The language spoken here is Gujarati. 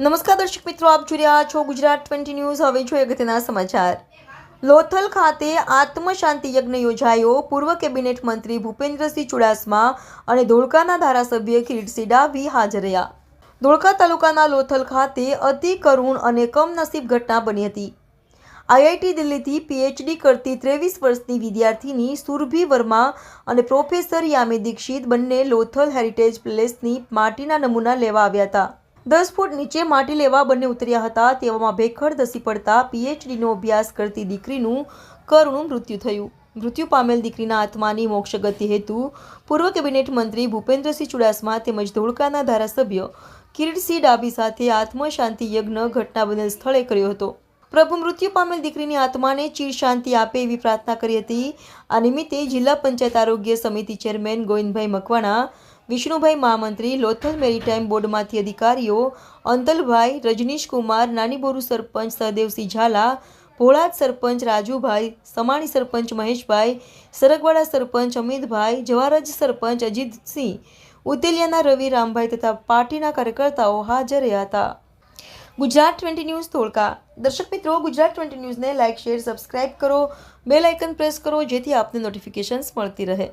નમસ્કાર દર્શક મિત્રો, આપ જોઈ રહ્યા છો ગુજરાત 20 ન્યૂઝ। હવે જોઈએ અગત્યના સમાચાર। લોથલ ખાતે આત્મશાંતિ યજ્ઞ યોજાયો। પૂર્વ કેબિનેટ મંત્રી ભૂપેન્દ્રસિંહ ચુડાસમા અને ધોળકાના ધારાસભ્ય કિરીટસિંહ ડાભી હાજર રહ્યા। ધોળકા તાલુકાના લોથલ ખાતે અતિ કરુણ અને કમનસીબ ઘટના બની હતી। આઈઆઈટી દિલ્હીથી પીએચડી કરતી 23 વર્ષની વિદ્યાર્થીની સુરભી વર્મા અને પ્રોફેસર યામી દીક્ષિત બંને લોથલ હેરિટેજ પેલેસની માટીના નમૂના લેવા આવ્યા હતા। 10 ફૂટ નીચે માટી લેવા બંને ઉતર્યા હતા। તેવામાં ભેખડ ધસી પડતા પીએચડીનો અભ્યાસ કરતી દીકરીનું કરુણ મૃત્યુ થયું। મૃત્યુ પામેલ દીકરીના આત્માની મોક્ષ ગતિ હેતુ પૂર્વ કેબિનેટ મંત્રી ભૂપેન્દ્રસિંહ ચુડાસમા તેમજ ધોળકાના ધારાસભ્ય કિરીટસિંહ ડાભી સાથે આત્મશાંતિ યજ્ઞ ઘટના બનેલ સ્થળે કર્યો હતો। પ્રભુ મૃત્યુ પામેલ દીકરીની આત્માને ચીર શાંતિ આપે એવી પ્રાર્થના કરી હતી। આ નિમિત્તે જિલ્લા પંચાયત આરોગ્ય સમિતિ ચેરમેન ગોવિંદભાઈ મકવાણા, વિષ્ણુભાઈ મહામંત્રી, લોથલ મેરીટાઈમ બોર્ડમાંથી અધિકારીઓ અંતલભાઈ, રજનીશ કુમાર, નાની બોરુ સરપંચ સહદેવસિંહ ઝાલા, ભોળાદ સરપંચ રાજુભાઈ, સમાણી સરપંચ મહેશભાઈ, સરગવાડા સરપંચ અમિતભાઈ, જવારજ સરપંચ અજીતસિંહ, ઉતેલિયાના રવિ રામભાઈ તથા પાર્ટીના કાર્યકર્તાઓ હાજર રહ્યા હતા। ગુજરાત 20 ન્યૂઝ ધોળકા। દર્શક મિત્રો, ગુજરાત 20 ન્યૂઝને લાઇક, શેર, સબસ્ક્રાઇબ કરો, બેલ આઇકન પ્રેસ કરો જેથી આપને નોટિફિકેશન્સ મળતી રહે।